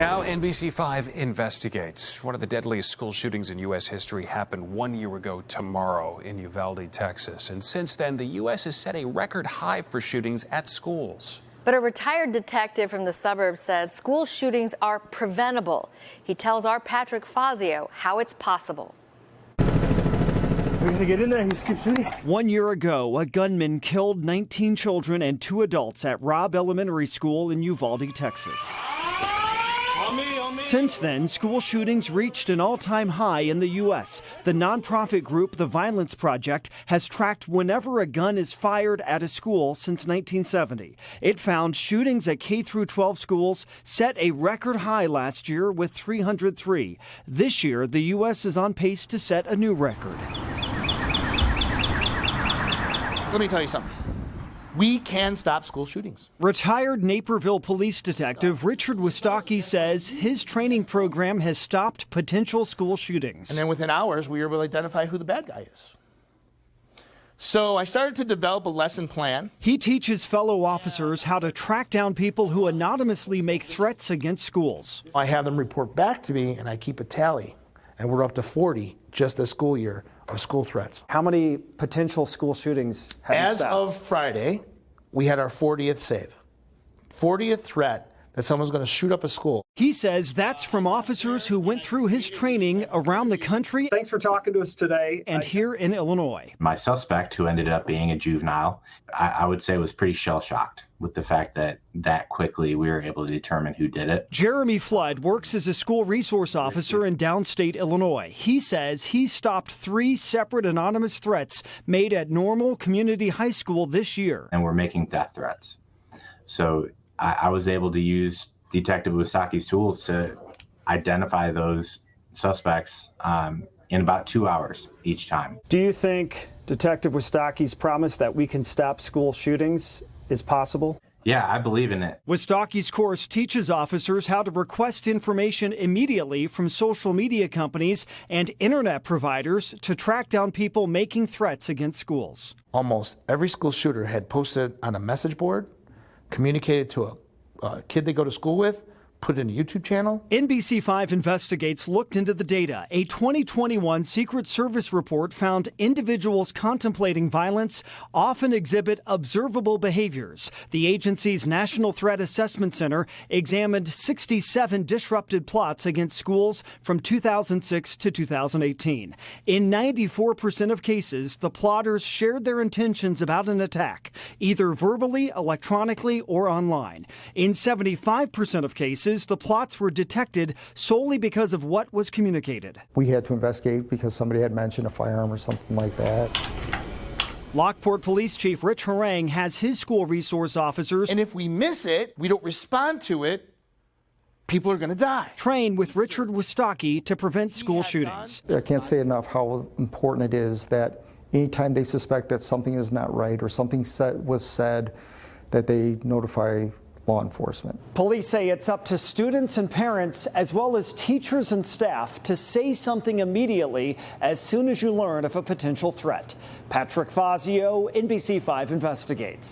Now NBC5 investigates. One of the deadliest school shootings in U.S. history happened 1 year ago tomorrow in Uvalde, Texas. And since then, the U.S. has set a record high for shootings at schools. But a retired detective from the suburbs says school shootings are preventable. He tells our Patrick Fazio how it's possible. We're going to get in there and just keep shooting. 1 year ago, a gunman killed 19 children and 2 adults at Robb Elementary School in Uvalde, Texas. Since then, school shootings reached an all-time high in the U.S. The nonprofit group The Violence Project has tracked whenever a gun is fired at a school since 1970. It found shootings at K-12 schools set a record high last year with 303. This year, the U.S. is on pace to set a new record. Let me tell you something. We can stop school shootings. Retired Naperville police detective Richard Wistocki says his training program has stopped potential school shootings. And then within hours, we were able to identify who the bad guy is. So I started to develop a lesson plan. He teaches fellow officers how to track down people who anonymously make threats against schools. I have them report back to me, and I keep a tally. And we're up to 40 just this school year of school threats. How many potential school shootings have you stopped? As of Friday, we had our 40th save. 40th threat that someone's going to shoot up a school. He says that's from officers who went through his training around the country. Thanks for talking to us today. And here in Illinois. My suspect, who ended up being a juvenile, I would say was pretty shell-shocked with the fact that quickly we were able to determine who did it. Jeremy Flood works as a school resource officer in downstate Illinois. He says he stopped 3 separate anonymous threats made at Normal Community High School this year. And we're making death threats. So I was able to use Detective Wistocki's tools to identify those suspects in about 2 hours each time. Do you think Detective Wistocki's promise that we can stop school shootings is possible? Yeah, I believe in it. Wistocki's course teaches officers how to request information immediately from social media companies and internet providers to track down people making threats against schools. Almost every school shooter had posted on a message board, communicated to a kid they go to school with, put it in a YouTube channel. NBC5 Investigates looked into the data. A 2021 Secret Service report found individuals contemplating violence often exhibit observable behaviors. The agency's National Threat Assessment Center examined 67 disrupted plots against schools from 2006 to 2018. In 94% of cases, the plotters shared their intentions about an attack, either verbally, electronically, or online. In 75% of cases, the plots were detected solely because of what was communicated. We had to investigate because somebody had mentioned a firearm or something like that. Lockport Police Chief Rich Harang has his school resource officers. And if we miss it, we don't respond to it, people are going to die. Train with Richard Wistocki to prevent school shootings. I can't say enough how important it is that anytime they suspect that something is not right or something was said, that they notify law enforcement. Police say it's up to students and parents, as well as teachers and staff, to say something immediately as soon as you learn of a potential threat. Patrick Fazio, NBC5 Investigates.